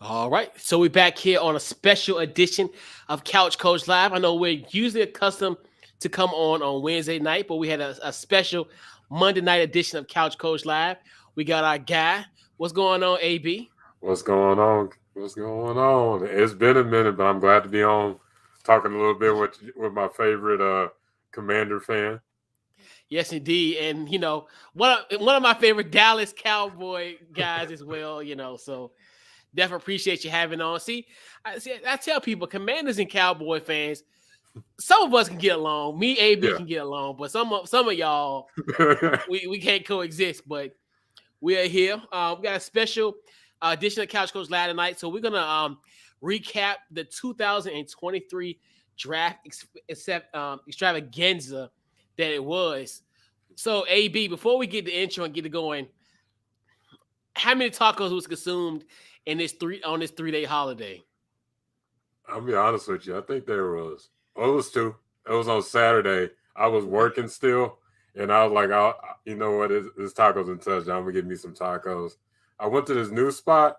All right, so we're back here on a special edition of Couch Coach Live. I know we're usually accustomed to come on Wednesday night, but we had a special Monday night edition of Couch Coach Live. We got our guy. What's going on, AB? What's going on? What's going on? It's been a minute, but I'm glad to be on talking a little bit with my favorite Commander fan. Yes, indeed, and one of my favorite Dallas Cowboy guys as well. So definitely appreciate you having on. I tell people, Commanders and Cowboy fans, some of us can get along. Me, AB Yeah. can get along, but some of y'all we can't coexist. But we are here. We got a special edition of Couch Coach Live tonight, so we're gonna recap the 2023 draft extravaganza that it was. So, AB, before we get the intro and get it going, how many tacos was consumed in this 3-day holiday? I'll be honest with you. I think there was. Well, it was two. It was on Saturday. I was working still, and I was like, you know what? It's tacos and touchdown. I'm gonna get me some tacos. I went to this new spot.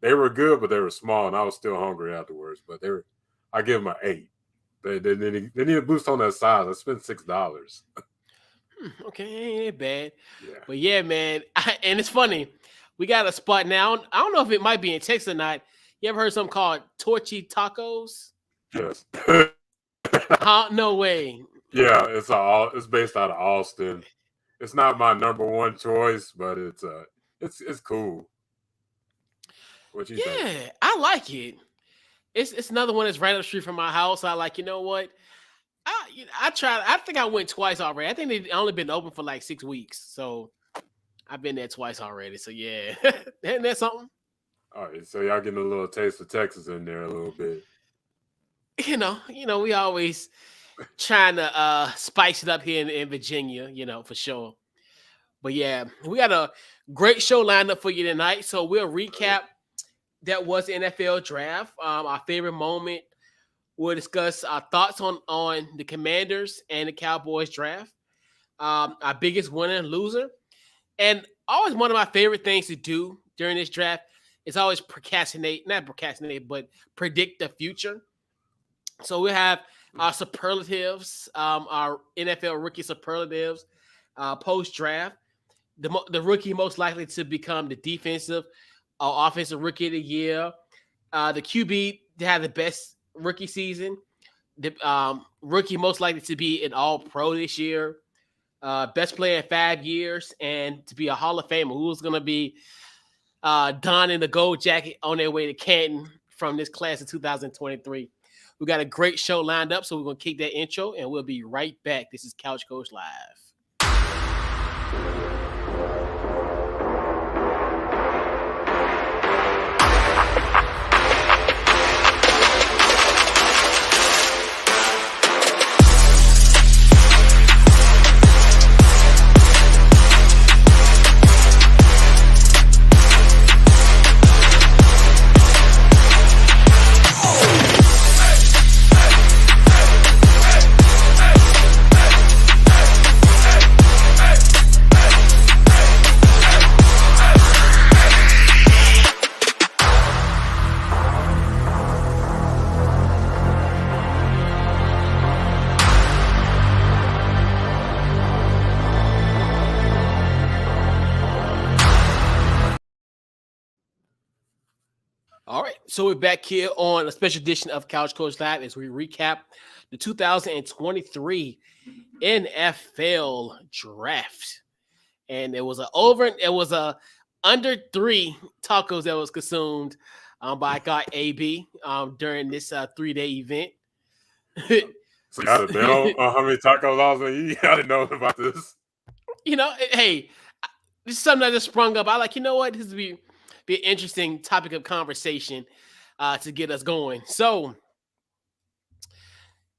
They were good, but they were small, and I was still hungry afterwards. But they were. I give them an 8. They need a boost on that size. I spent $6. Okay, ain't bad. Yeah. But yeah, man, and it's funny. We got a spot now. I don't know if it might be in Texas or not. You ever heard something called Torchy Tacos? Yes. Huh? No way. Yeah, it's based out of Austin. It's not my number one choice, but it's cool. What you think? Yeah, I like it. It's another one that's right up the street from my house. I like. You know what? I tried. I think I went twice already. I think they've only been open for like 6 weeks, so I've been there twice already. So yeah, isn't that something? All right, so y'all getting a little taste of Texas in there a little bit. We always trying to spice it up here in Virginia. For sure. But yeah, we got a great show lined up for you tonight. So we'll recap that was the NFL draft. Our favorite moment. We'll discuss our thoughts on the Commanders and the Cowboys draft. Our biggest winner and loser. And always one of my favorite things to do during this draft is always not procrastinate, but predict the future. So we have our superlatives, our NFL rookie superlatives, post draft. The rookie most likely to become the defensive or offensive rookie of the year. The QB to have the best rookie season. The rookie most likely to be an all pro this year. Best player in 5 years and to be a Hall of Famer. Who's going to be donning the gold jacket on their way to Canton from this class of 2023. We got a great show lined up, so we're going to kick that intro and we'll be right back. This is Couch Coach Live. All right, so we're back here on a special edition of Couch Coach Live as we recap the 2023 NFL Draft, and it was a under 3 tacos that was consumed by our guy AB during this 3-day event. So y'all didn't know how many tacos I was gonna eat. I didn't know about this. Hey, this is something that just sprung up. I like, what, this would be an interesting topic of conversation to get us going. So,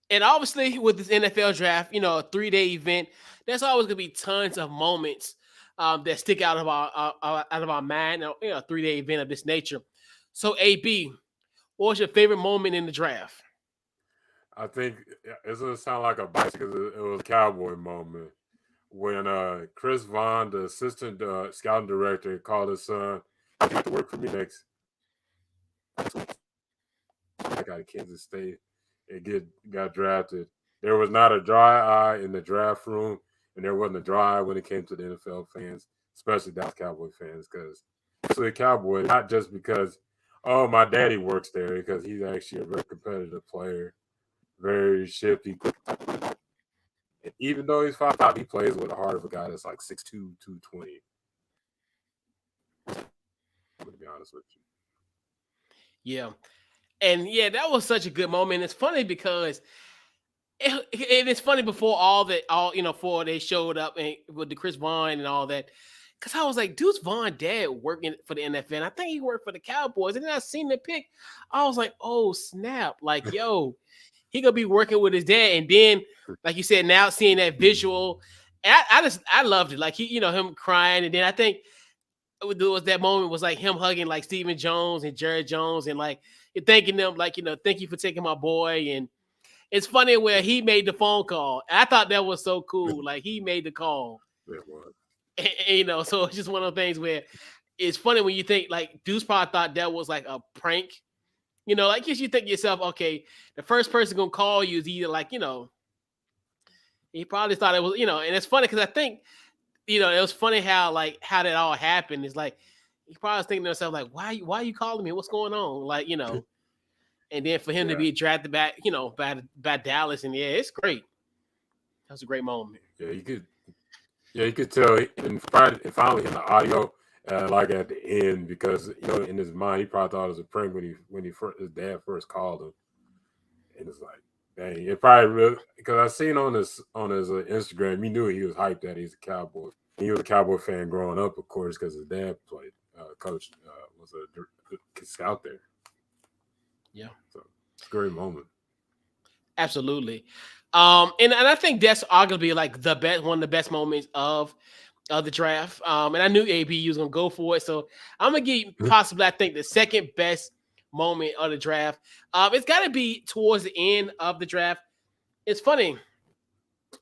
and obviously with this NFL draft, a 3-day event, there's always gonna be tons of moments that stick out of our mind. A 3-day event of this nature. So, AB, what was your favorite moment in the draft? I think it's gonna sound like a bias because it was a cowboy moment when Chris Vaughn, the assistant scouting director, called his son, "You have to work for me next." back out of Kansas State and got drafted. There was not a dry eye in the draft room, and there wasn't a dry eye when it came to the NFL fans, especially Dallas Cowboy fans, because especially a Cowboy, not just because my daddy works there, because he's actually a very competitive player, very shifty. And even though he's 5'5", he plays with the heart of a guy that's like 6'2", 220. To be honest with you. Yeah. And yeah, that was such a good moment. It's funny because it's funny before before they showed up and with the Chris Vaughn and all that. Cause I was like, Deuce Vaughn dad working for the NFL. I think he worked for the Cowboys. And then I seen the pic. I was like, oh snap. Like, yo, he gonna be working with his dad. And then, like you said, now seeing that visual, I loved it. Like him crying. And then I think was that moment was like him hugging like Stephen Jones and Jared Jones and like thanking them, like, thank you for taking my boy. And it's funny where he made the phone call. I thought that was so cool. Like he made the call. It was. And, so it's just one of those things where it's funny when you think like Deuce probably thought that was like a prank. Like you think to yourself, okay, the first person gonna call you is either like, he probably thought it was, and it's funny because I think, it was funny how that all happened. It's like he probably was thinking to himself, like, why are you calling me? What's going on? Like, and then for him to be drafted back, by Dallas, and yeah, it's great. That was a great moment. Yeah, you could tell, and finally in the audio, like at the end, because in his mind he probably thought it was a prank when his dad first called him, and it's like, dang, it probably really, because I seen on his Instagram, you knew he was hyped that he's a Cowboy. He was a Cowboy fan growing up, of course, because his dad played, coach was a scout there. Yeah, so it's a great moment. Absolutely. And I think that's arguably like one of the best moments of the draft. And I knew AB was gonna go for it, so I'm gonna give you possibly I think the second best moment of the draft. It's got to be towards the end of the draft. It's funny.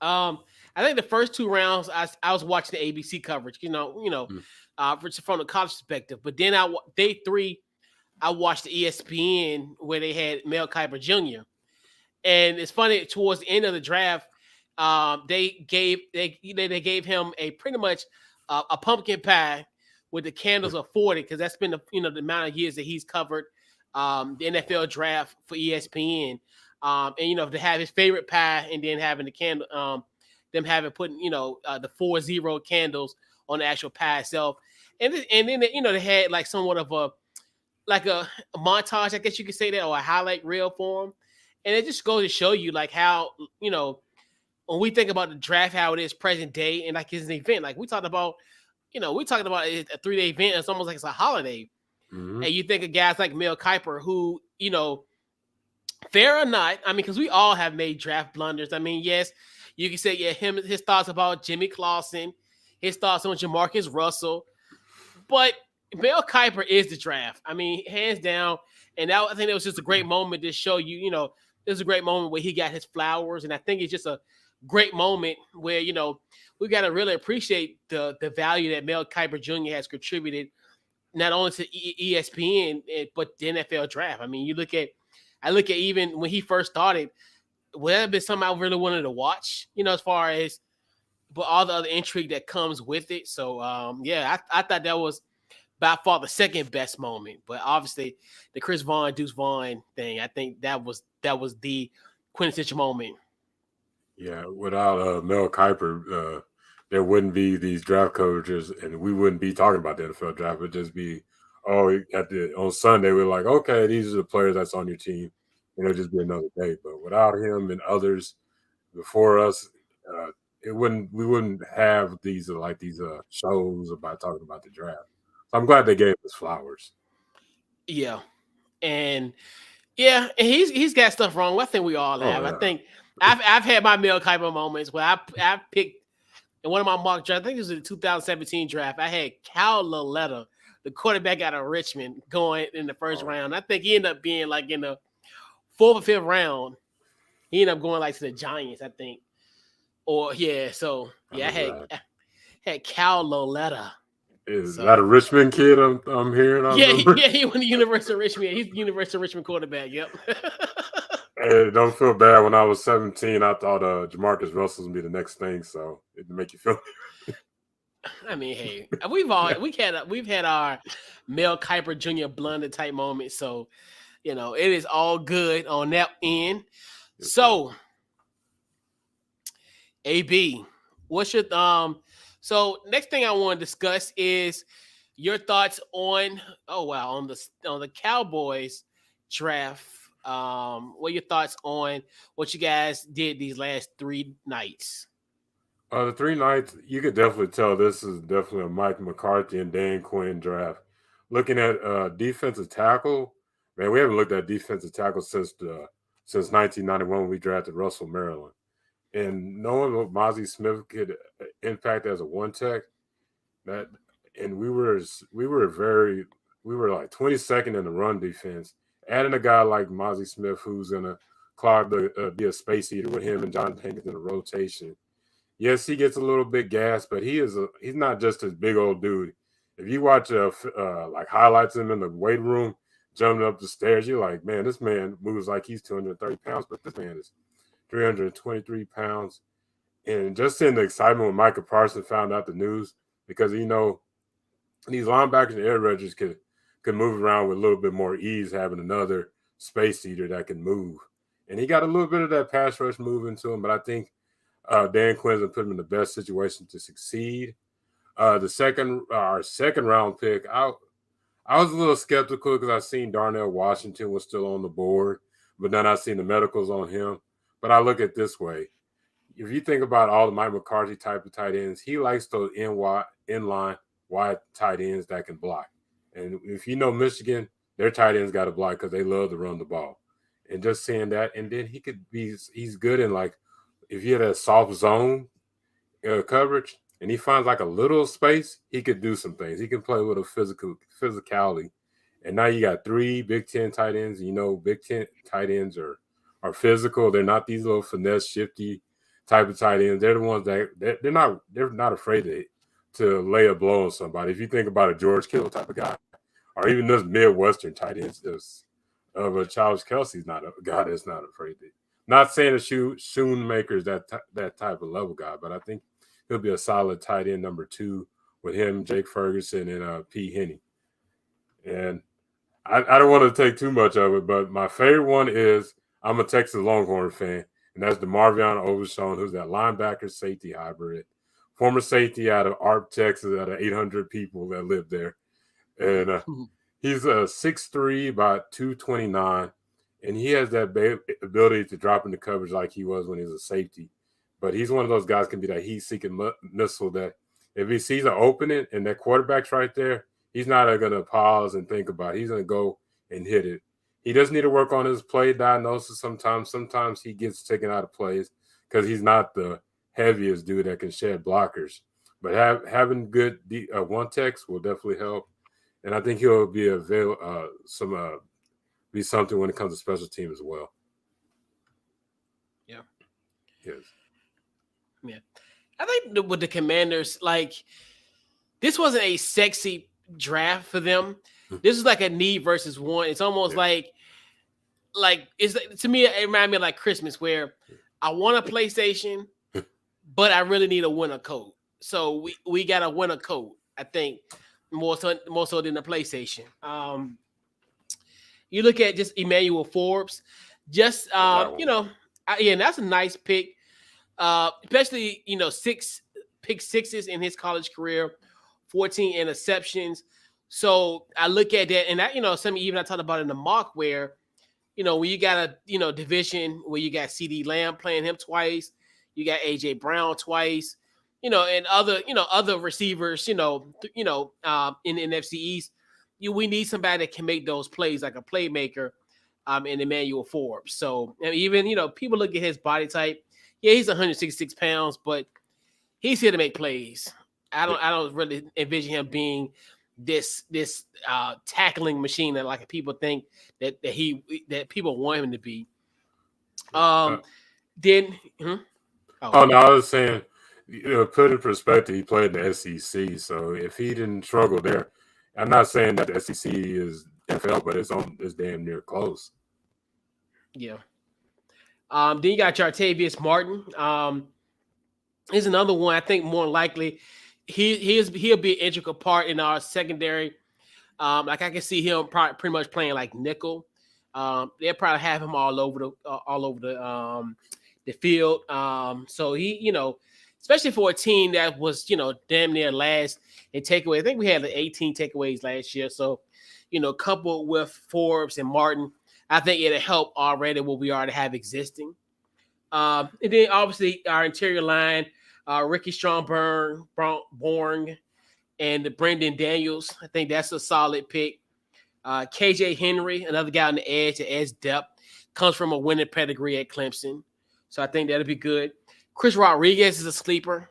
I think the first two rounds I was watching the ABC coverage, from the college perspective. But then day three, I watched the ESPN where they had Mel Kiper Jr. And it's funny, towards the end of the draft, they gave him a pretty much a pumpkin pie with the candles of 40, because that's been the amount of years that he's covered the NFL draft for ESPN. And to have his favorite pie and then having the candle, them having putting the 40 candles on the actual pie itself, and then they had like somewhat of a montage, I guess you could say that, or a highlight reel for him. And it just goes to show you like how, when we think about the draft, how it is present day, and like it's an event, like we talked about a 3-day event. It's almost like it's a holiday. Mm-hmm. And you think of guys like Mel Kiper, who, fair or not, I mean, because we all have made draft blunders. I mean, yes, you can say, yeah, his thoughts about Jimmy Clausen, his thoughts on Jamarcus Russell, but Mel Kiper is the draft. I mean, hands down. And I think it was just a great moment to show you, it was a great moment where he got his flowers. And I think it's just a great moment where, we got to really appreciate the value that Mel Kiper Jr. has contributed, not only to ESPN, but the NFL draft. I mean, I look at even when he first started, would that have been something I really wanted to watch, as far as, but all the other intrigue that comes with it. So, I thought that was by far the second best moment. But obviously, the Chris Vaughn, Deuce Vaughn thing, I think that was the quintessential moment. Yeah, without Mel Kiper, there wouldn't be these draft coaches, and we wouldn't be talking about the NFL draft. It would just be, on Sunday, we're like, okay, these are the players that's on your team, and it'll just be another day. But without him and others before us, we wouldn't have these shows about talking about the draft. So I'm glad they gave us flowers. Yeah, and he's got stuff wrong. I think we all have. Yeah. I think I've had my Mel Kiper moments where I picked in one of my mock drafts. I think it was the 2017 draft. I had Cal Laletta, the quarterback out of Richmond, going in the first round. I think he ended up being like in the 4th or 5th round. He ended up going like to the Giants, I think. Or yeah, so yeah, I had Cal Laletta. Is that a So Richmond kid? I'm hearing on yeah, number. he went to University of Richmond. He's the University of Richmond quarterback. Yep. Hey, don't feel bad. When I was 17, I thought Jamarcus Russell would be the next thing, so it make you feel. I mean, hey, we've had our Mel Kiper Jr. blunder type moment. So it is all good on that end. Yes, sir. So AB, what's your So next thing I want to discuss is your thoughts on on the Cowboys draft. What are your thoughts on what you guys did these last 3 nights? The 3 nights, you could definitely tell this is definitely a Mike McCarthy and Dan Quinn draft. Looking at defensive tackle, man, we haven't looked at defensive tackle since 1991 when we drafted Russell Maryland. And knowing what Mozzie Smith could impact as a one tech, that and we were like 22nd in the run defense. Adding a guy like Mozzie Smith who's gonna clog be a space eater with him and John Jenkins in the rotation. Yes, he gets a little bit gas, but he's not just this big old dude. If you watch like highlights of him in the weight room jumping up the stairs, you're like, man, this man moves like he's 230 pounds, but this man is 323 pounds. And just seeing the excitement when Micah Parsons found out the news, because these linebackers and edge rushers could move around with a little bit more ease, having another space eater that can move. And he got a little bit of that pass rush moving to him, but I think Dan Quinn's put him in the best situation to succeed. Our second round pick, I was a little skeptical because I seen Darnell Washington was still on the board, but then I seen the medicals on him. But I look at it this way: if you think about all the Mike McCarthy type of tight ends, he likes those inline wide tight ends that can block. And if you know Michigan, their tight ends got to block because they love to run the ball. And just seeing that, and then he's good in like if you had a soft zone coverage and he finds like a little space, he could do some things. He can play with a physicality. And now you got 3 Big 10 tight ends. Big 10 tight ends are physical. They're not these little finesse shifty type of tight ends. They're the ones that they're not afraid to lay a blow on somebody. If you think about a George Kittle type of guy, or even those Midwestern tight ends, but Charles Kelsey's not a guy that's not afraid to. Not saying a Shoemaker's that type of level guy, but I think he'll be a solid tight end number 2 with him, Jake Ferguson, and P. Henny. And I don't want to take too much of it, but my favorite one is I'm a Texas Longhorn fan, and that's DeMarvion Overshown, who's that linebacker safety hybrid, former safety out of Arp, Texas, out of 800 people that live there. And he's a 6'3", about 229, and he has that ability to drop into coverage like he was when he was a safety. But he's one of those guys can be that heat-seeking missile that if he sees an opening and that quarterback's right there, he's not going to pause and think about it. He's going to go and hit it. He does need to work on his play diagnosis sometimes. Sometimes he gets taken out of plays because he's not the heaviest dude that can shed blockers. But having good one techs will definitely help. And I think he'll be be something when it comes to special team as well. Yeah. Yes. Yeah. I think with the Commanders, like this wasn't a sexy draft for them. This is like a need versus want. It's almost like it's to me it reminded me of like Christmas where I want a PlayStation, but I really need a winter coat. So we got a winter coat. I think more so than the PlayStation. You look at just Emmanuel Forbes, just and that's a nice pick. Especially pick sixes in his college career, 14 interceptions. So I look at that, and that some even I talked about in the mock where when you got a division where you got CD Lamb playing him twice, you got AJ Brown twice, and other receivers, in the NFC East, we need somebody that can make those plays like a playmaker, in Emmanuel Forbes. So and even people look at his body type. Yeah, he's 166 pounds, but he's here to make plays. I don't really envision him being this tackling machine that like people think that people want him to be. Then no, I was saying put in perspective, he played in the SEC, so if he didn't struggle there, I'm not saying that the SEC is NFL, but it's damn near close. Yeah. Then you got Jartavius Martin. He's another one. I think more likely he'll be an integral part in our secondary. Like I can see him pretty much playing like nickel. They'll probably have him all over the field. So he, especially for a team that was damn near last in takeaway. I think we had like 18 takeaways last year. So coupled with Forbes and Martin, I think it'll help already what we already have existing. And then obviously our interior line, Ricky Born, and Brendan Daniels. I think that's a solid pick. KJ Henry, another guy on the edge, the edge depth, comes from a winning pedigree at Clemson. So I think that'll be good. Chris Rodriguez is a sleeper.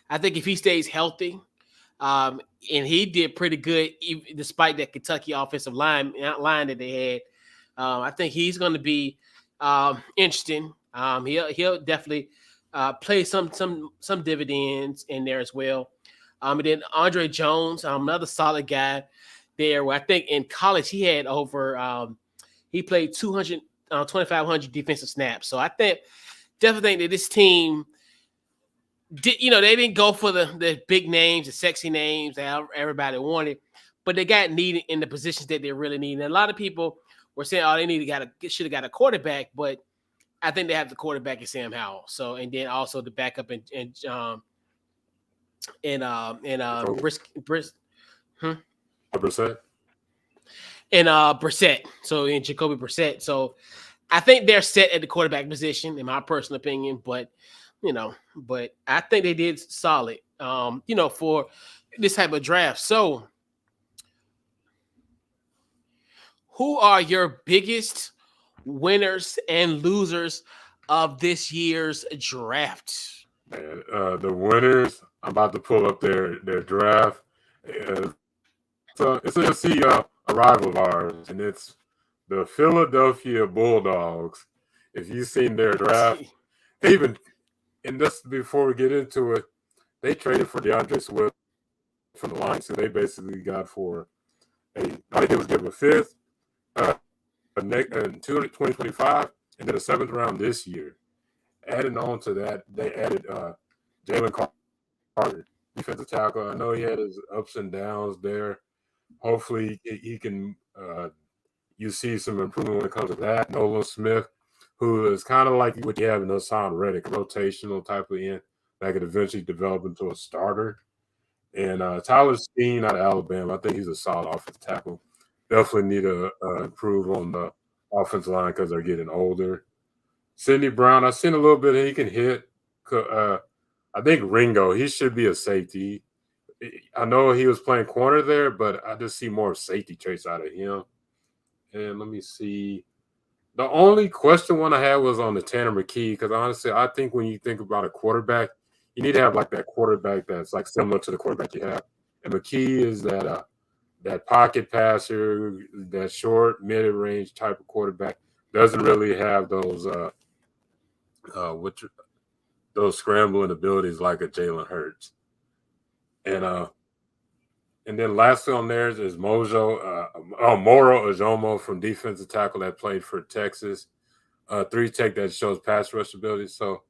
I think if he stays healthy, and he did pretty good despite that Kentucky offensive line that they had. I think he's going to be interesting. He'll definitely play some dividends in there as well. And then Andre Jones, another solid guy there. Where I think in college he had over he played 2,500 defensive snaps. So I definitely think that this team they didn't go for the big names, the sexy names that everybody wanted, but they got needed in the positions that they really need. And a lot of people were saying, "Oh, should have got a quarterback," but I think they have the quarterback in Sam Howell. So, and then also the backup Brissett. Brissett. So in Jacoby Brissett. So I think they're set at the quarterback position, in my personal opinion. But I think they did solid. For this type of draft. So, who are your biggest winners and losers of this year's draft? Man, the winners. I'm about to pull up their draft. So it's a rival of ours, and it's the Philadelphia Bulldogs. If you've seen their draft, they even, and just before we get into it, they traded for DeAndre Swift from the Lions, so they basically got for all they did was give him a fifth, in 2025, and then a seventh round this year. Adding on to that, they added Jalen Carter, defensive tackle. I know he had his ups and downs there. Hopefully, he can. You see some improvement when it comes to that. Nolan Smith, who is kind of like what you have in Hassan Reddick, rotational type of end that could eventually develop into a starter. And Tyler Steen out of Alabama, I think he's a solid offensive tackle. Definitely need to improve on the offensive line because they're getting older. Sidney Brown, I've seen a little bit. He can hit. I think Ringo, he should be a safety. I know he was playing corner there, but I just see more safety traits out of him. And let me see. The only question one I had was on the Tanner McKee, because honestly, I think when you think about a quarterback, you need to have like that quarterback that's like similar to the quarterback you have. And McKee is that pocket passer, that short, mid-range type of quarterback. Doesn't really have those those scrambling abilities like a Jalen Hurts. And then lastly on theirs is Moro Ojomo from defensive tackle that played for Texas. 3-tech that shows pass rush ability. So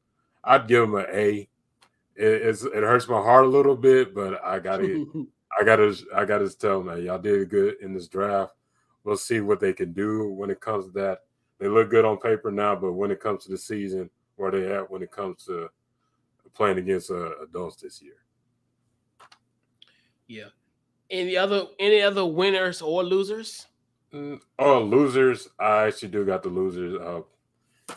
I'd give him an A. It hurts my heart a little bit, but I gotta tell them, y'all did good in this draft. We'll see what they can do when it comes to that. They look good on paper now, but when it comes to the season, where they at when it comes to playing against adults this year. Yeah. Any other winners or losers? Losers. I actually do got the losers up,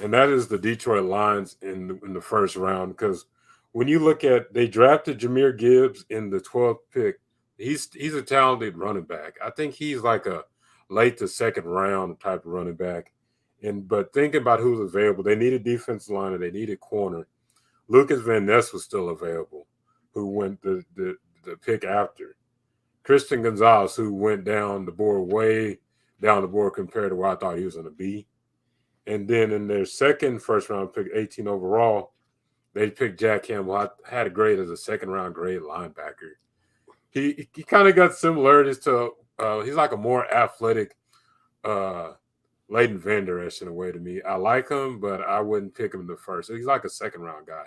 and that is the Detroit Lions in the first round. Because when you look at, they drafted Jahmyr Gibbs in the 12th pick. He's a talented running back. I think he's like a late to second round type of running back. But thinking about who's available, they needed defensive line and they needed corner. Lucas Van Ness was still available, who went the pick after. Christian Gonzalez, who went down the board, way down the board compared to where I thought he was going to be. And then in their second first round pick, 18 overall, they picked Jack Campbell. I had a grade as a second round grade linebacker. He kind of got similarities to he's like a more athletic Leighton Vander Esch in a way to me. I like him, but I wouldn't pick him in the first. He's like a second round guy.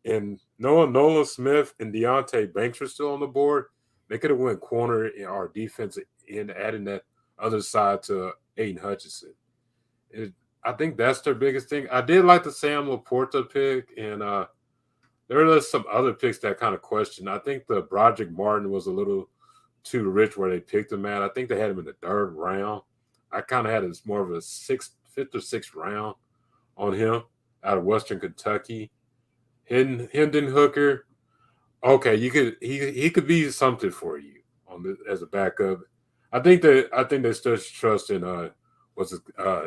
And Nolan Smith and Deontay Banks are still on the board. They could have went corner in our defense and adding that other side to Aiden Hutchinson. I think that's their biggest thing. I did like the Sam Laporta pick, and there are some other picks that kind of question. I think the Broderick Martin was a little too rich where they picked him at. I think they had him in the third round. I kind of had it more of a fifth or sixth round on him out of Western Kentucky. Hendon Hooker. Okay, he could be something for you as a backup. I think they still trust in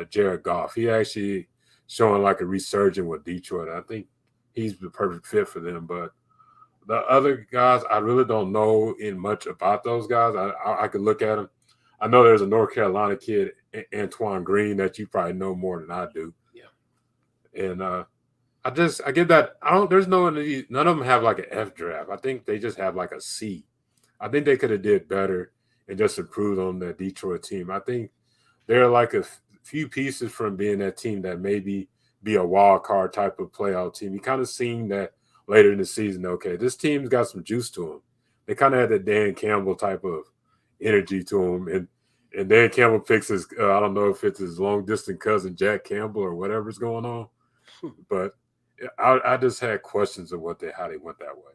Jared Goff. He actually showing like a resurgence with Detroit. I think he's the perfect fit for them. But the other guys, I really don't know in much about those guys. I could look at them. I know there's a North Carolina kid, Antoine Green, that you probably know more than I do. Yeah. And I get that. There's none of them have like an F draft. I think they just have like a C. I think they could have did better and just improved on that Detroit team. I think they're like a few pieces from being that team that maybe be a wild card type of playoff team. You kind of seen that later in the season. Okay, this team's got some juice to them. They kind of had that Dan Campbell type of energy to them, and Dan Campbell picks his. I don't know if it's his long distance cousin Jack Campbell or whatever's going on, but I just had questions of how they went that way.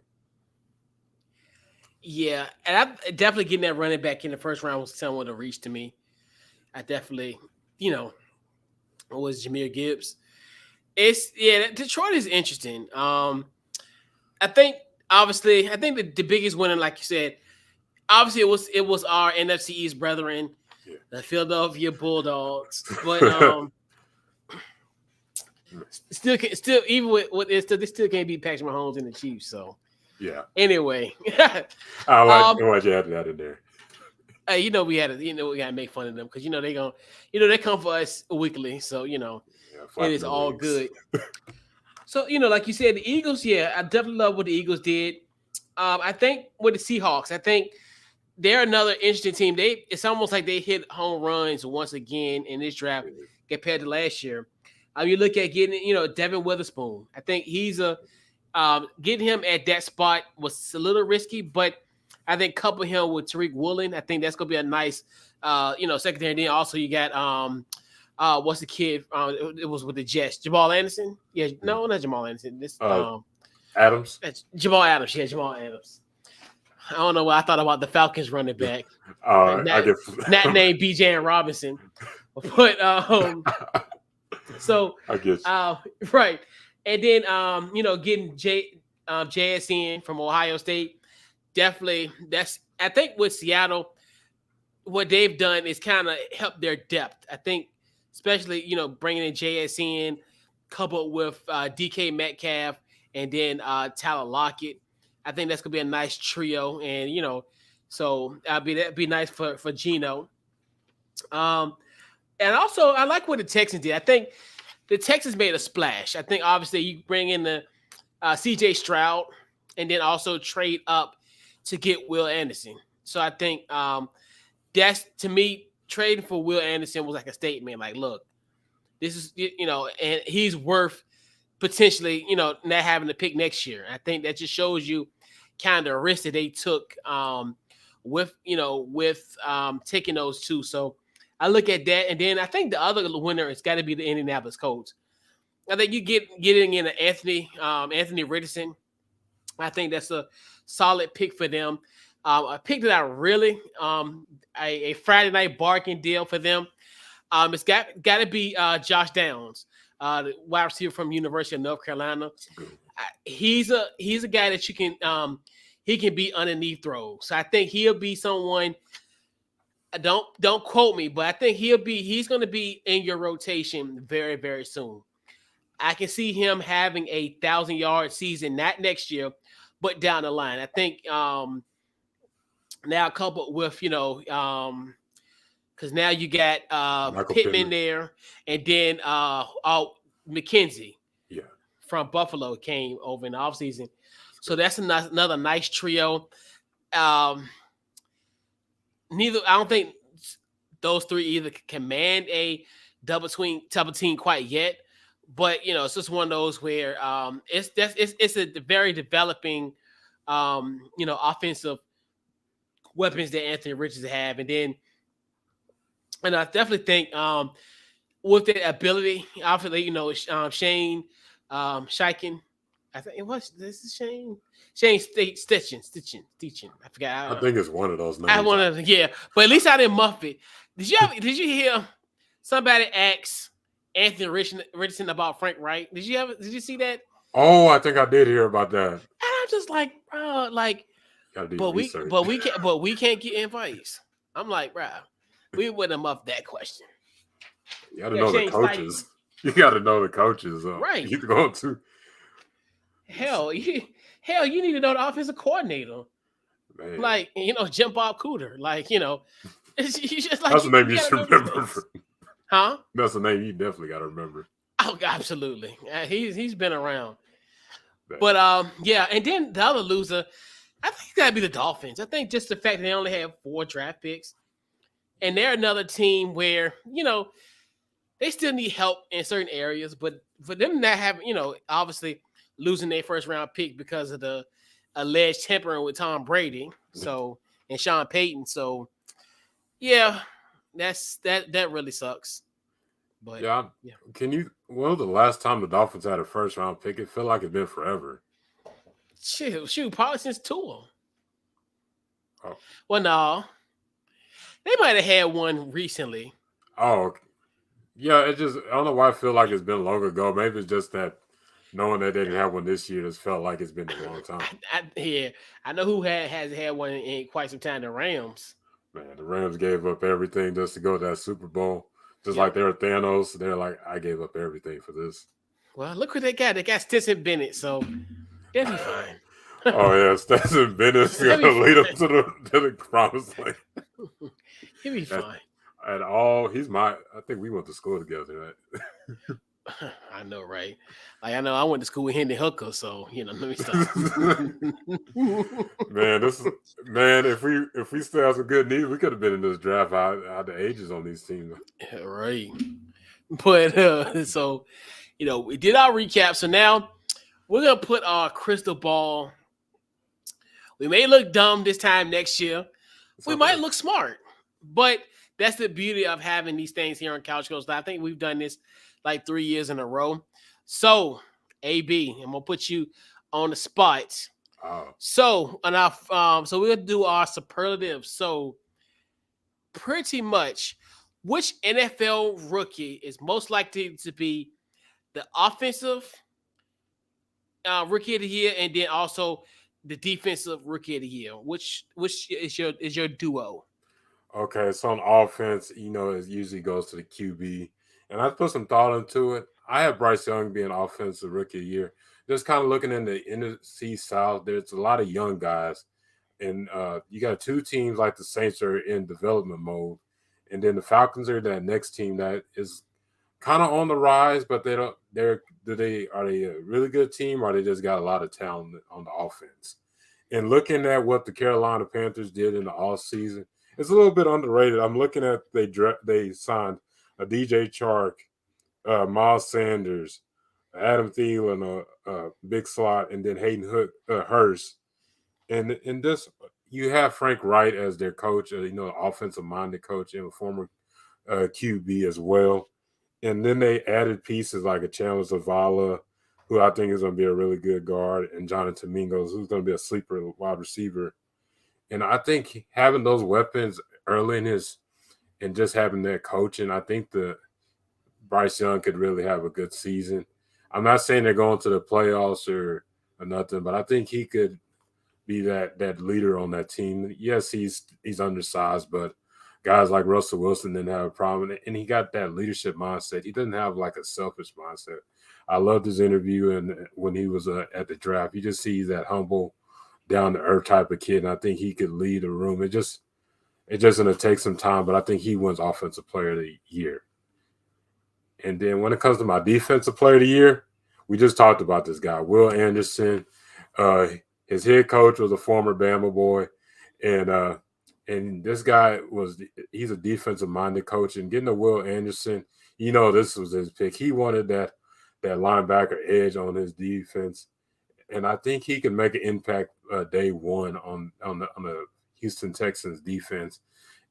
Yeah, and I'm definitely getting that running back in the first round was somewhat a reach to me. I definitely, was Jahmyr Gibbs. Detroit is interesting. I think the biggest winner, like you said, obviously it was our NFC East brethren, the Philadelphia Bulldogs, but still even with it, they still can't beat Patrick Mahomes and the Chiefs. So yeah. Anyway, I like why'd you add that in there. We gotta make fun of them because they come for us weekly, so it is all good. So like you said, the Eagles, I definitely love what the Eagles did. I think with the Seahawks, I think they're another interesting team. It's almost like they hit home runs once again in this draft compared to last year. You look at getting Devin Witherspoon. I think he's getting him at that spot was a little risky, but I think couple him with Tariq Woolen, I think that's gonna be a nice secondary. And then also you got what's the kid? It was with the Jets, Jamal Anderson. Yeah, no, not Jamal Anderson. This Adams. Jamal Adams. Yeah, Jamal Adams. I don't know what I thought about the Falcons running back. Not named BJ and Robinson, but so I get you. Right, and then getting JSN from Ohio State. Definitely, I think with Seattle, what they've done is kind of help their depth. I think, especially bringing in JSN, coupled with DK Metcalf, and then Tyler Lockett. I think that's gonna be a nice trio, and so that'd be nice for Geno. And also I like what the Texans did. I think the Texans made a splash. I think obviously you bring in the CJ Stroud, and then also trade up to get Will Anderson. So I think that's, to me, trading for Will Anderson was like a statement. Like, look, this is, and he's worth potentially, not having to pick next year. I think that just shows you kind of the risk that they took with taking those two. So I look at that, and then I think the other winner has got to be the Indianapolis Colts. I think you getting in Anthony Richardson. I think that's a solid pick for them. I picked it out really a Friday night bargain deal for them. It's got to be Josh Downs, the wide receiver from University of North Carolina. He's a guy that you can he can be underneath throws. So I think he'll be someone. Don't quote me, but I think he's going to be in your rotation very, very soon. I can see him having 1,000-yard season, not next year, but down the line. I think now coupled with, because now you got Pittman there, and then McKenzie from Buffalo came over in the offseason. So that's another nice trio. Um, I don't think those three either command a double team quite yet, but it's just one of those where it's a very developing offensive weapons that Anthony Richards have, and I definitely think with the ability, obviously Shane Shiken, I think it was this is Shane Stitchen. I forgot. I think it's one of those names. I want to, yeah, but at least I didn't muff it. Did you hear somebody ask Anthony Richardson about Frank Wright? Did you see that? Oh, I think I did hear about that. And I'm just like, bro, like, but we can't get invites. I'm like, bro, we wouldn't muff that question. You got to know the coaches. You got to know the coaches, right? You're going to. Hell, you need to know the offensive coordinator. Man. Like, Jim Bob Cooter. Like, it's just like that's the name you should remember. Huh? That's the name you definitely got to remember. Oh, absolutely. He's been around. Man. But yeah, and then the other loser, I think that'd be the Dolphins. I think just the fact that they only have 4 draft picks, and they're another team where they still need help in certain areas, but for them not having, obviously losing their first round pick because of the alleged tampering with Tom Brady, and Sean Payton. So yeah, that really sucks. But yeah. When was the last time the Dolphins had a first round pick? It felt like it's been forever. Shoot, probably since Tua. Oh. Well, no. They might have had one recently. Oh, okay. Yeah, I don't know why I feel like it's been long ago. Maybe it's just that knowing that they didn't have one this year, just felt like it's been a long time. I know who hasn't had one in quite some time. The Rams. Man, the Rams gave up everything just to go to that Super Bowl. Just like they were Thanos. They're like, I gave up everything for this. Well, look what they got. They got Stetson Bennett, so they'll be fine. Oh, yeah, Stetson Bennett's going to lead them to the promised land. He'll be fine. I think we went to school together, right? I know, right? Like, I know I went to school with Hendon Hooker, so let me stop. Man, if we still have some good needs, we could have been in this draft out the ages on these teams. Yeah, right. But so we did our recap. So now we're gonna put our crystal ball. We may look dumb this time next year. We might look smart, but that's the beauty of having these things here on Couch Goes. I think we've done this like 3 years in a row. So, AB, I'm gonna put you on the spot. Oh. So, so we're gonna do our superlatives. So, pretty much, which NFL rookie is most likely to be the offensive rookie of the year, and then also the defensive rookie of the year? Which is your duo? Okay, so on offense, it usually goes to the QB. And I put some thought into it. I have Bryce Young being offensive rookie of the year. Just kind of looking in the NFC South, there's a lot of young guys. And you got 2 teams like the Saints are in development mode. And then the Falcons are that next team that is kind of on the rise, but are they a really good team, or they just got a lot of talent on the offense? And looking at what the Carolina Panthers did in the offseason, it's a little bit underrated. I'm looking at they signed a DJ Chark, Miles Sanders, Adam Thielen, a big slot, and then Hayden Hurst. And in this, you have Frank Wright as their coach, offensive-minded coach and a former QB as well. And then they added pieces like a Chandler Zavala, who I think is going to be a really good guard, and Jonathan Mingo, who's going to be a sleeper wide receiver. And I think having those weapons early and just having that coaching, I think the Bryce Young could really have a good season. I'm not saying they're going to the playoffs or nothing, but I think he could be that leader on that team. Yes, he's undersized, but guys like Russell Wilson didn't have a problem, and he got that leadership mindset. He doesn't have like a selfish mindset. I loved his interview, and when he was at the draft, you just see that humble, down to earth type of kid, and I think he could lead the room. It's just going to take some time, but I think he wins Offensive Player of the Year. And then when it comes to my Defensive Player of the Year, we just talked about this guy, Will Anderson. His head coach was a former Bama boy, and this guy he's a defensive minded coach. And getting to Will Anderson, this was his pick. He wanted that linebacker edge on his defense, and I think he can make an impact day one on the Houston Texans defense.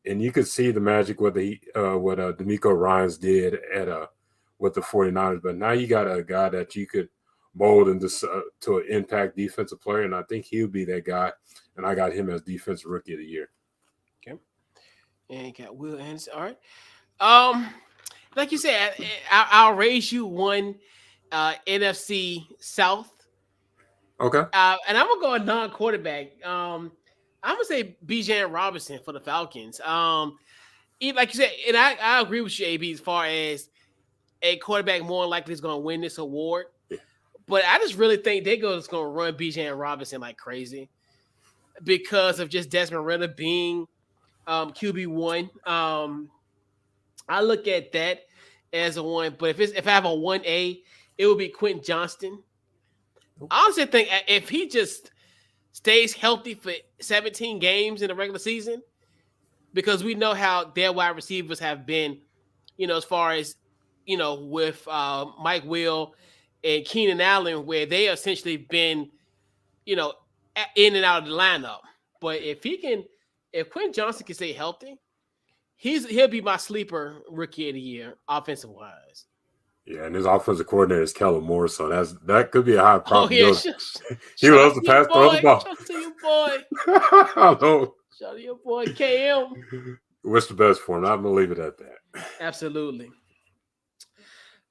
And you could see the magic what D'Amico Ryans did with the 49ers. But now you got a guy that you could mold into to an impact defensive player, and I think he'll be that guy. And I got him as defensive rookie of the year. Okay. And you got Will Anderson. All right. Like you said, I'll raise you one NFC South. Okay. And I'm gonna go a non-quarterback. I'm gonna say Bijan Robinson for the Falcons. Like you said, and I agree with you, AB, as far as a quarterback more likely is gonna win this award. Yeah. But I just really think they're just gonna run Bijan Robinson like crazy because of just Desmond Ritter being QB1. I look at that as a one, but if I have a 1A, it would be Quentin Johnston. I honestly think if he just stays healthy for 17 games in the regular season, because we know how their wide receivers have been, as far as, with Mike Will and Keenan Allen, where they essentially been, in and out of the lineup. But if Quentin Johnston can stay healthy, he'll be my sleeper rookie of the year, offensive wise. Yeah, and his offensive coordinator is Kellen Moore, so that could be a high probability. Oh, yeah, he loves to pass throw the ball. Shout out to your boy. Hello. Shout out to your boy, KM. Wish the best for him. I'm gonna leave it at that. Absolutely.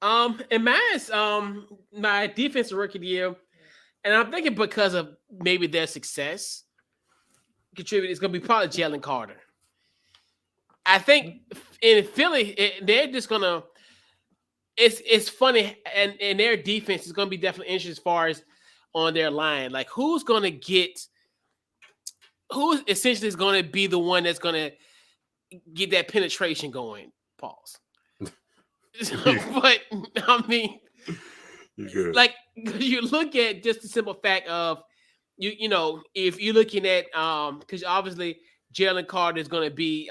And mine's my defensive rookie of the year, and I'm thinking because of maybe their success contributed, it's gonna be probably Jalen Carter. I think in Philly, they're just gonna. It's funny, and their defense is going to be definitely interesting as far as on their line. Like, who's essentially is going to be the one that's going to get that penetration going? Pause. But I mean, like, you look at just the simple fact of if you're looking at because obviously Jalen Carter is going to be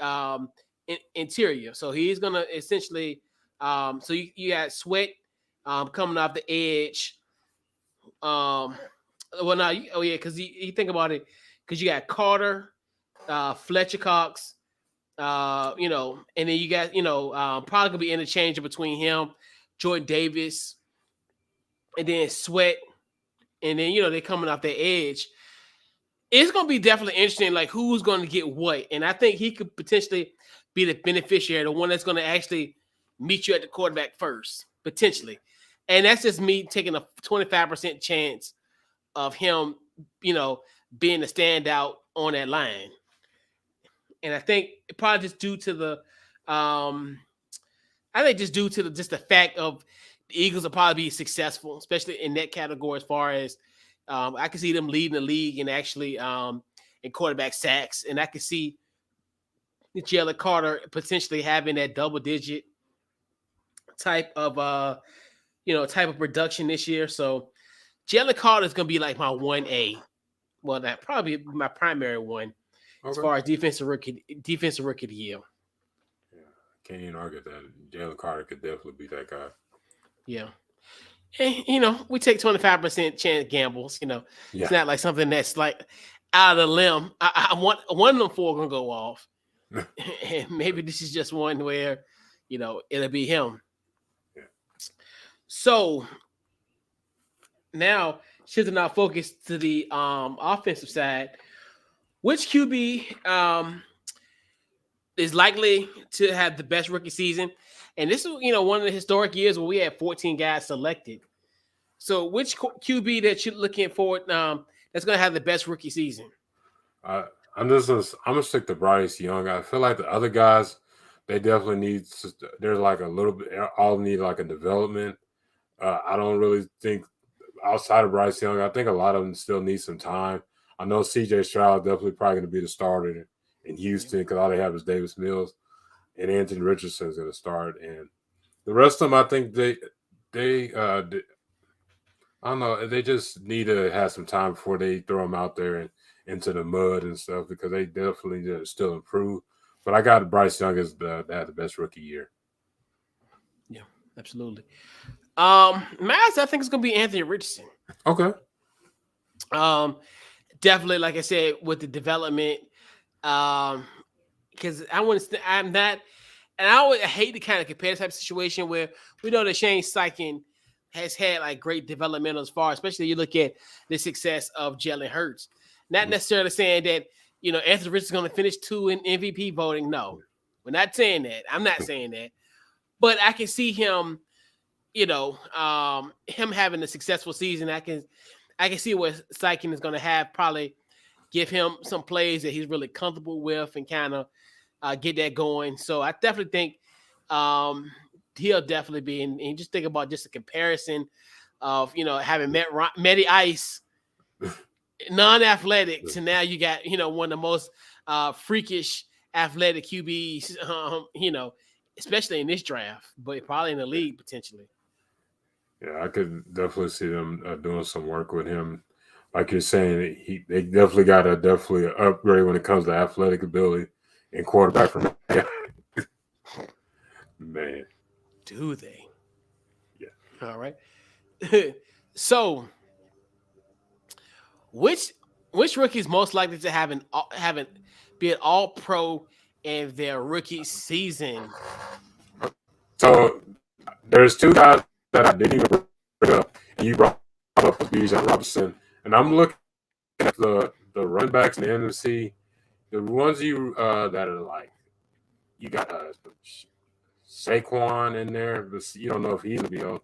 interior, so he's going to essentially. So you got Sweat coming off the edge. Because you think about it, because you got Carter, Fletcher Cox, and then you got probably gonna be interchangeable between him, Jordan Davis, and then Sweat, and then they're coming off the edge. It's gonna be definitely interesting, like who's gonna get what, and I think he could potentially be the beneficiary, the one that's gonna actually meet you at the quarterback first, potentially. And that's just me taking a 25% chance of him, being a standout on that line. And I think probably just due to the fact of the Eagles will probably be successful, especially in that category as far as I can see them leading the league and actually in quarterback sacks. And I can see Jalen Carter potentially having that double-digit type of production this year. So Jalen Carter is gonna be like my 1A. Well, that probably be my primary one as far as defensive rookie of the year. Yeah, can't even argue that. Jalen Carter could definitely be that guy. Yeah. And we take 25% chance gambles. It's not like something that's like out of the limb. I want one of them four gonna go off. And maybe this is just one where it'll be him. So now shifting our focus to the offensive side, which QB is likely to have the best rookie season? And this is one of the historic years where we had 14 guys selected. So which QB that you're looking for that's going to have the best rookie season? I'm gonna stick to Bryce Young. I feel like the other guys, they definitely need. There's like a little bit. All need like a development. I don't really think outside of Bryce Young, I think a lot of them still need some time. I know C.J. Stroud definitely probably going to be the starter in Houston because all they have is Davis Mills, and Anthony Richardson is going to start, and the rest of them, I think I don't know. They just need to have some time before they throw him out there and into the mud and stuff because they definitely still improve. But I got Bryce Young as that had the best rookie year. Yeah, absolutely. Mass, I think it's gonna be Anthony Richardson. Okay. Um, definitely, like I said, with the development. Um, because I want to, I'm not, and I hate to kind of compare this type of situation where we know that Shane Steichen has had like great development as far, especially you look at the success of Jalen Hurts. Not necessarily saying that Anthony Richardson is going to finish 2 in MVP voting. No, we're not saying that. I'm not saying that, but I can see him, him having a successful season. I can see what Steichen is going to have. Probably give him some plays that he's really comfortable with and kind of get that going. So I definitely think he'll definitely be. And just think about just a comparison of having Matty Ice, non-athletic, to now you got one of the most freakish athletic QBs. Especially in this draft, but probably in the league potentially. Yeah, I could definitely see them doing some work with him. Like you're saying, they definitely got to definitely upgrade when it comes to athletic ability and quarterback from man. Do they? Yeah. All right. So, which rookie is most likely to have be an All Pro in their rookie season? So there's 2 guys that I didn't even bring up, and you brought up was Bijan Robinson, and I'm looking at the running backs in the NFC, the ones you that are like you got Saquon in there, but you don't know if he's gonna be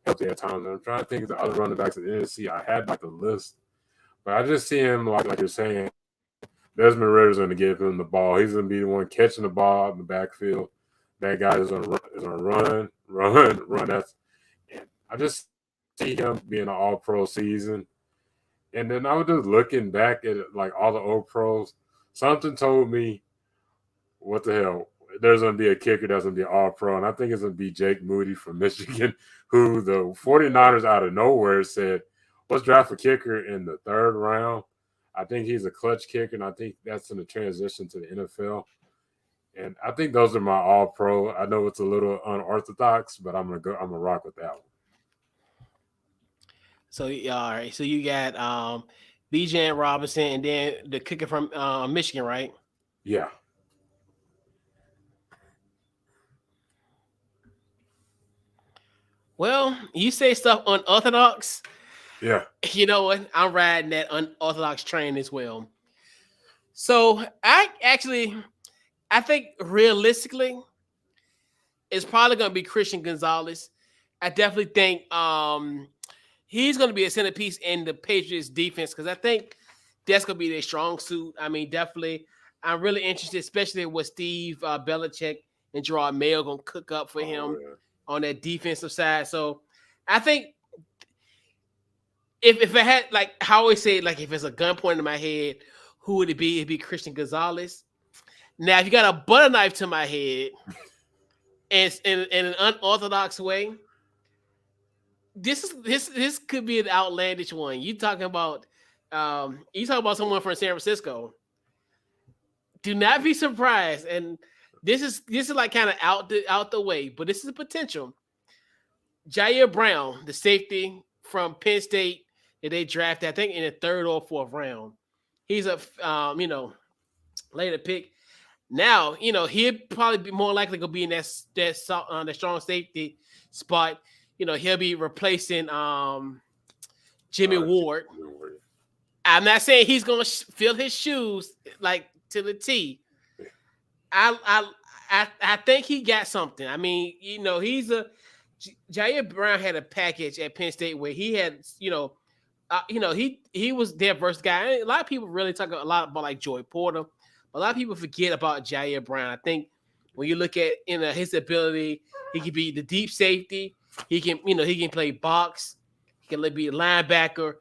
healthy at times. I'm trying to think of the other running backs in the NFC. I had like a list, but I just see him like you're saying. Desmond Ritter's going to give him the ball. He's going to be the one catching the ball in the backfield. That guy is going to run. I just see him being an All-Pro season. And then I was just looking back at like all the old pros. Something told me, what the hell? There's going to be a kicker that's going to be an All-Pro, and I think it's going to be Jake Moody from Michigan, who the 49ers out of nowhere said, let's draft a kicker in the 3rd round. I think he's a clutch kicker, and I think that's in the transition to the NFL. And I think those are my All-Pro. I know it's a little unorthodox, but I'm gonna rock with that one. So all right. So you got Bijan Robinson, and then the kicker from Michigan, right? Yeah. Well, you say stuff unorthodox. Yeah. You know what? I'm riding that unorthodox train as well. So I think realistically, it's probably going to be Christian Gonzalez. I definitely think he's going to be a centerpiece in the Patriots defense because I think that's going to be their strong suit. I mean, definitely, I'm really interested, especially with Steve Belichick and Gerard Mayo going to cook up for him on that defensive side. So I think if I had, like, how I always say, like, if it's a gun pointed in my head, who would it be? It'd be Christian Gonzalez. Now, if you got a butter knife to my head, and in an unorthodox way, this could be an outlandish one. You talking about someone from San Francisco. Do not be surprised, and this is like kind of out the way, but this is a potential. Jair Brown, the safety from Penn State that they drafted, I think in the 3rd or 4th round. He's a later pick. Now, he'll probably be more likely to be in that strong safety spot. He'll be replacing Jimmy Ward. I'm not saying he's going to fill his shoes like to the T. I think he got something. I mean, Jair Brown had a package at Penn State where he had, he was their first guy. A lot of people really talk a lot about like Joey Porter. A lot of people forget about Jair Brown. I think when you look at his ability, he can be the deep safety. He can play box. He can be a linebacker.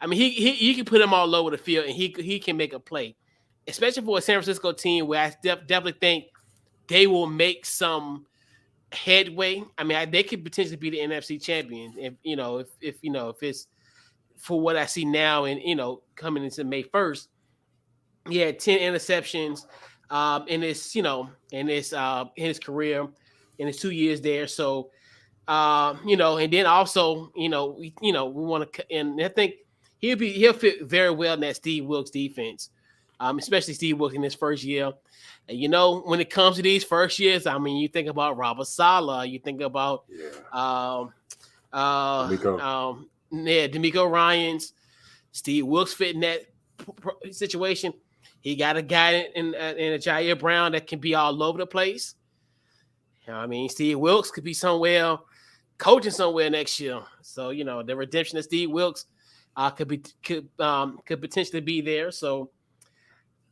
I mean, you can put him all over the field, and he can make a play, especially for a San Francisco team where I definitely think they will make some headway. I mean, they could potentially be the NFC champions if it's for what I see now, and coming into May 1st, he had 10 interceptions in his in his career in his 2 years there. So and then also we want to, and I think he'll fit very well in that Steve Wilkes defense, especially Steve Wilkes in his first year. And when it comes to these first years, I mean, you think about Robert Saleh, you think about um, D'Amico. D'Amico Ryans, Steve Wilkes fit in that situation. He got a guy in a Jair Brown that can be all over the place. I mean, Steve Wilkes could be somewhere coaching somewhere next year. So the redemption of Steve Wilkes could potentially be there. So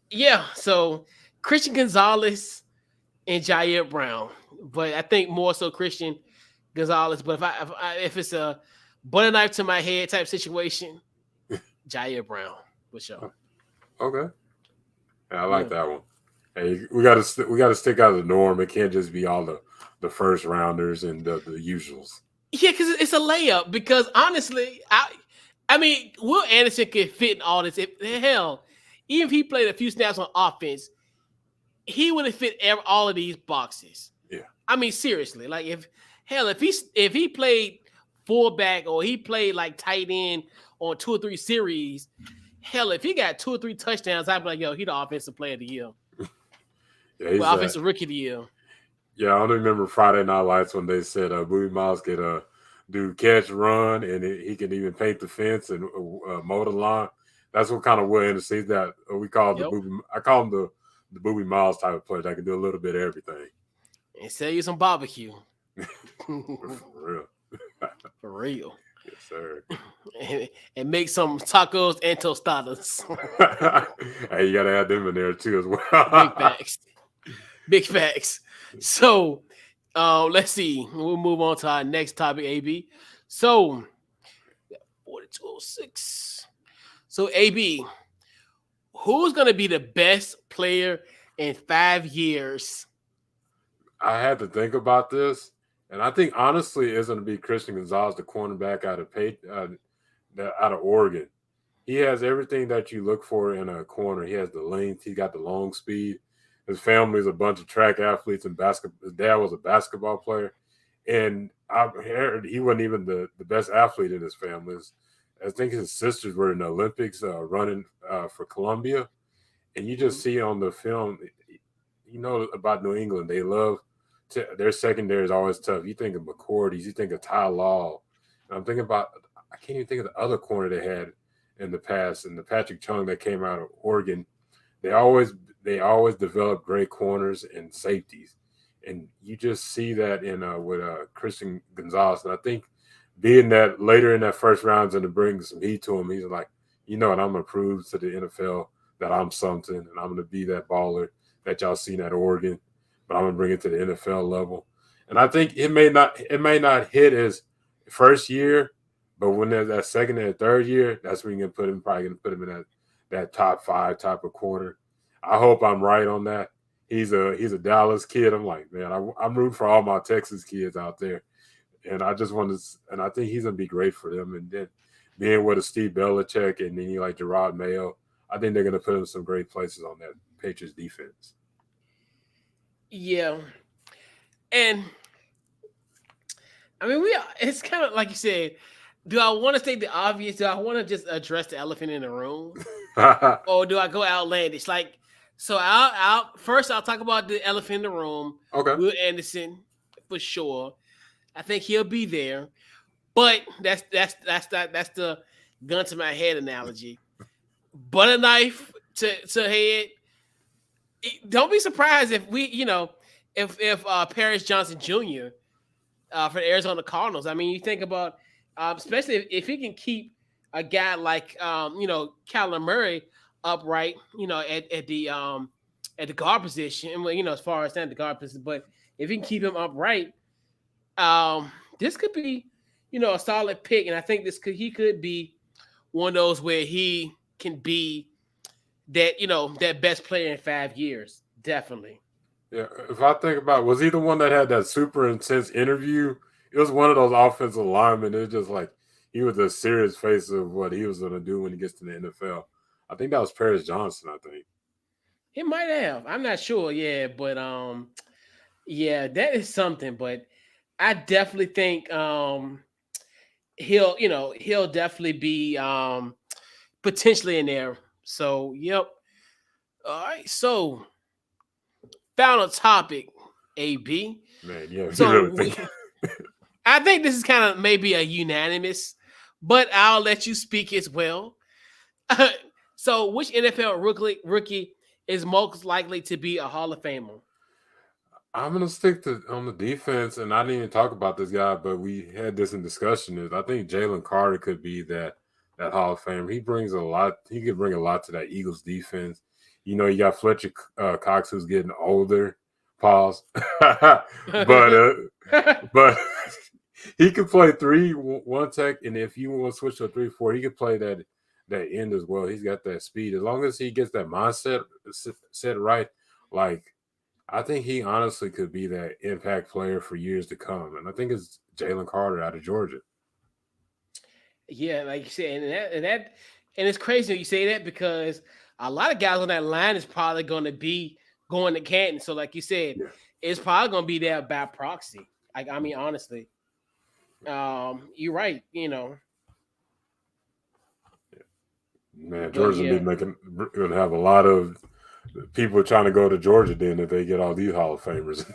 yeah, so Christian Gonzalez and Jair Brown, but I think more so Christian Gonzalez. But if it's a butter knife to my head type situation, Jair Brown for sure. Okay, yeah, I like that one. Hey, we got to stick out of the norm. It can't just be all the first rounders and the usuals. Yeah, because it's a layup. Because honestly, I mean, Will Anderson could fit in all this. Hell, even if he played a few snaps on offense, he would have fit all of these boxes. Yeah. I mean, seriously, like if he played fullback or he played like tight end on 2 or 3 series, hell, if he got 2 or 3 touchdowns, I'd be like, yo, he the offensive player of the year. Yeah, offensive rookie of the year. Yeah, I don't remember Friday Night Lights when they said Boobie Miles could do catch, run, and he can even paint the fence and mow the lawn. That's what kind of Will Anderson that we call the Boobie. I call him the Boobie Miles type of player that can do a little bit of everything. And sell you some barbecue. For real. For real. Yes, sir. And make some tacos and tostadas. Hey, you gotta add them in there too as well. Big facts. Big facts. So let's see. We'll move on to our next topic, AB. So 4206. So AB, who's gonna be the best player in 5 years? I had to think about this, and I think honestly it's going to be Christian Gonzalez, the cornerback out of Oregon. He has everything that you look for in a corner. He has the length. He got the long speed. His family is a bunch of track athletes and basketball. His dad was a basketball player, and I heard he wasn't even the best athlete in his family. I think his sisters were in the Olympics running for Columbia, and you just see on the film, about New England, they love their secondary is always tough. You think of McCourties, you think of Ty Law. And I'm thinking about, I can't even think of the other corner they had in the past, and the Patrick Chung that came out of Oregon. They always develop great corners and safeties, and you just see that in with Christian Gonzalez. And I think being that later in that first round and to bring some heat to him, he's like, I'm gonna prove to the NFL that I'm something, and I'm gonna be that baller that y'all seen at Oregon, but I'm gonna bring it to the NFL level. And I think it may not hit his first year, but when there's that second and third year, that's when you're probably gonna put him in that top 5 type of corner. I hope I'm right on that. He's a Dallas kid. I'm like, man, I'm rooting for all my Texas kids out there, and I just want to, and I think he's gonna be great for them. And then being with a Steve Belichick and then you like Gerard Mayo, I think they're gonna put him in some great places on that Patriots defense. Yeah. And I mean, it's kind of like you said, do I want to state the obvious? Do I want to just address the elephant in the room? Or do I go outlandish? Like, so I'll talk about the elephant in the room. Okay. Will Anderson, for sure. I think he'll be there. But that's the gun to my head analogy. Butter knife to head. Don't be surprised if if Paris Johnson Jr. For the Arizona Cardinals. I mean, you think about especially if he can keep a guy like Kyler Murray upright, at the guard position, and as far as not the guard position, but if he can keep him upright, this could be a solid pick, and I think he could be one of those where he can be that that best player in 5 years, definitely. Yeah, if I think about, was he the one that had that super intense interview? It was one of those offensive linemen. It was just like he was a serious face of what he was going to do when he gets to the NFL. I think that was Paris Johnson. I think. He might have. I'm not sure. Yeah, but yeah, that is something. But I definitely think he'll definitely be potentially in there. So yep. All right. So final topic, AB. Man, yeah, you So really think? I think this is kind of maybe a unanimous, but I'll let you speak as well. So which NFL rookie is most likely to be a Hall of Famer? I'm gonna stick to on the defense, and I didn't even talk about this guy, but we had this in discussion. Is I think Jalen Carter could be that Hall of Fame. He brings a lot. He could bring a lot to that Eagles defense. You know, you got Fletcher Cox who's getting older. Pause. But he could play one tech, and if you want to switch to a 3-4, he could play that end as well. He's got that speed. As long as he gets that mindset set right, like I think he honestly could be that impact player for years to come. And I think it's Jalen Carter out of Georgia. Yeah, like you said, and it's crazy you say that because a lot of guys on that line is probably going to be going to Canton. So, like you said, Yeah. it's probably going to be there by proxy. Like, I mean, honestly, you're right. Man, But Georgia yeah, gonna have a lot of people trying to go to Georgia then if they get all these Hall of Famers.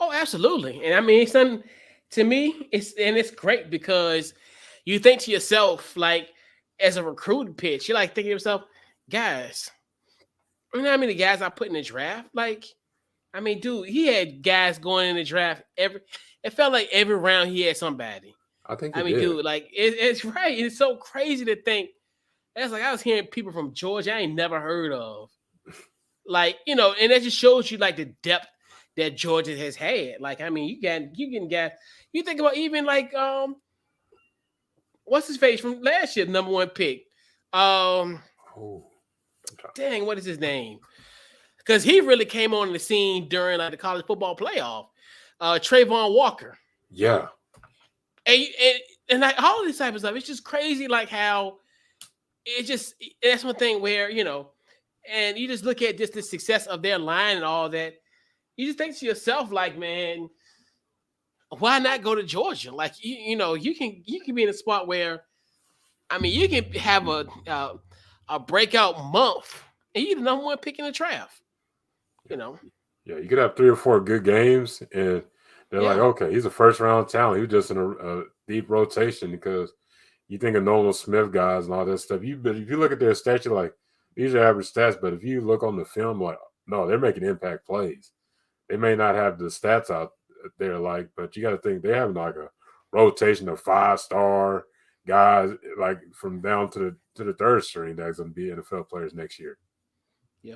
oh, absolutely. And I mean, it's something to me. It's great because you think to yourself, like, as a recruiting pitch, you're like thinking to yourself, guys, you know how many guys I put in the draft? Like, I mean, dude, he had guys going in the draft every. It felt like every round he had somebody. I think I he mean, did. dude, like it's right. It's so crazy to think. That's like I was hearing people from Georgia I ain't never heard of. Like, and that just shows you like the depth that Georgia has had. Like, I mean, you getting guys. You think about even like what's his face from last year, number one pick. Um, Oh, dang, what is his name? Because he really came on the scene during like the college football playoff. Trayvon Walker. yeah. And like all of this type of stuff, it's just crazy. Like how it just that's one thing where and you just look at just the success of their line and all that. You just think to yourself, like, man, why not go to Georgia? Like, you can be in a spot where, I mean, you can have a breakout month, and you're the number one pick in the draft. You know, Yeah, you could have 3 or 4 good games, and they're like, yeah, okay, he's a first round talent. He was just in a deep rotation because you think of Nolan Smith guys and all that stuff. But if you look at their stats, you're like, these are average stats. But if you look on the film, like, no, they're making impact plays. They may not have the stats out there, like, but you got to think they have like a rotation of 5-star guys, like from down to the third string that's going to be NFL players next year. yeah.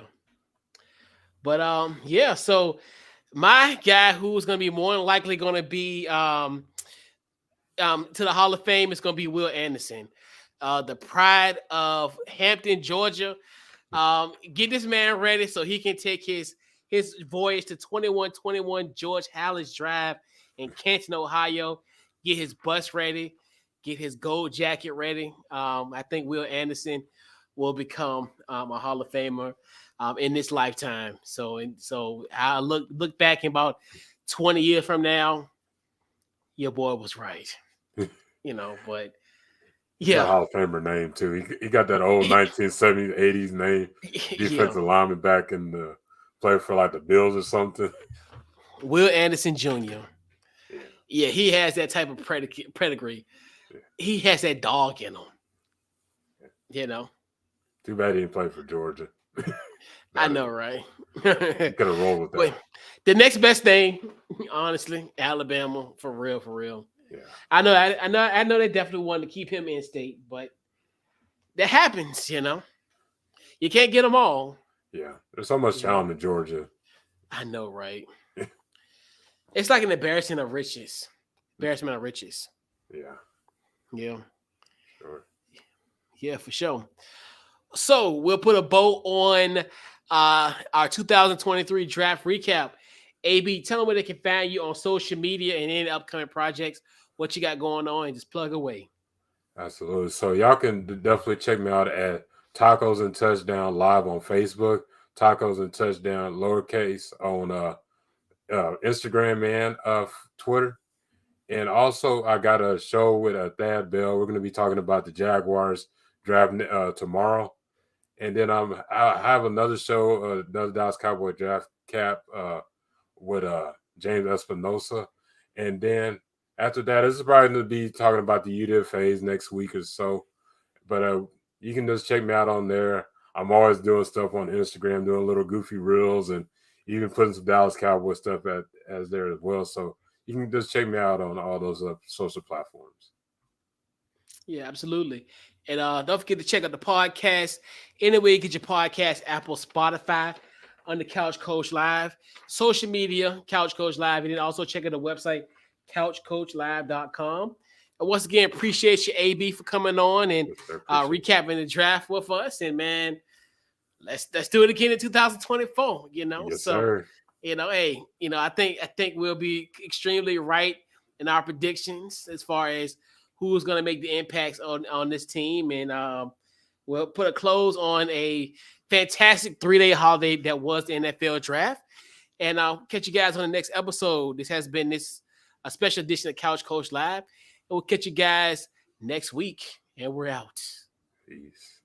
But yeah. So my guy who's going to be more than likely going to be to the Hall of Fame is going to be Will Anderson, the pride of Hampton, Georgia. Get this man ready so he can take his voyage to 2121 George Hallis Drive in Canton, Ohio. Get his bus ready. Get his gold jacket ready. I think Will Anderson will become a Hall of Famer in this lifetime. So I look back in about 20 years from now. Your boy was right. But He's got a yeah, Hall of Famer name too. He got that old 1970s, 80s name, yeah. defensive lineman back in the play for like the Bills or something. Will Anderson Jr. Yeah, Yeah, he has that type of pedigree. yeah, He has that dog in him. yeah. You know, Too bad he didn't play for Georgia. I Not know, as right? he could have rolled with But that. the next best thing, honestly, Alabama for real, for real. Yeah, I know they definitely wanted to keep him in state, but that happens. You can't get them all. yeah. There's so much You know, talent in Georgia. I know, right? It's like an embarrassment of riches. Embarrassment of riches. Yeah, Yeah, sure. yeah, for sure. So we'll put a bow on our 2023 draft recap. AB, tell them where they can find you on social media and any upcoming projects, what you got going on, and just plug away. Absolutely. So y'all can definitely check me out at Tacos and Touchdown live on Facebook, Tacos and Touchdown lowercase on Instagram and Twitter. And also, I got a show with Thad Bell. We're going to be talking about the Jaguars draft tomorrow. And then I have another show, another Dallas Cowboy draft cap with James Espinosa. And then after that, this is probably going to be talking about the UDIP phase next week or so. But you can just check me out on there. I'm always doing stuff on Instagram, doing little goofy reels, and even putting some Dallas Cowboy stuff as there as well. So you can just check me out on all those social platforms. Yeah, absolutely. And don't forget to check out the podcast. Anyway, you get your podcast, Apple, Spotify, on the Couch Coach Live, social media, Couch Coach Live, and then also check out the website, couchcoachlive.com. And once again, appreciate you, AB, for coming on and recapping the draft with us. And man, let's do it again in 2024. Yes, sir. Hey, I think we'll be extremely right in our predictions as far as who's going to make the impacts on this team. And we'll put a close on a fantastic 3-day holiday that was the NFL draft. And I'll catch you guys on the next episode. This has been a special edition of Couch Coach Live. And we'll catch you guys next week. And we're out. Peace.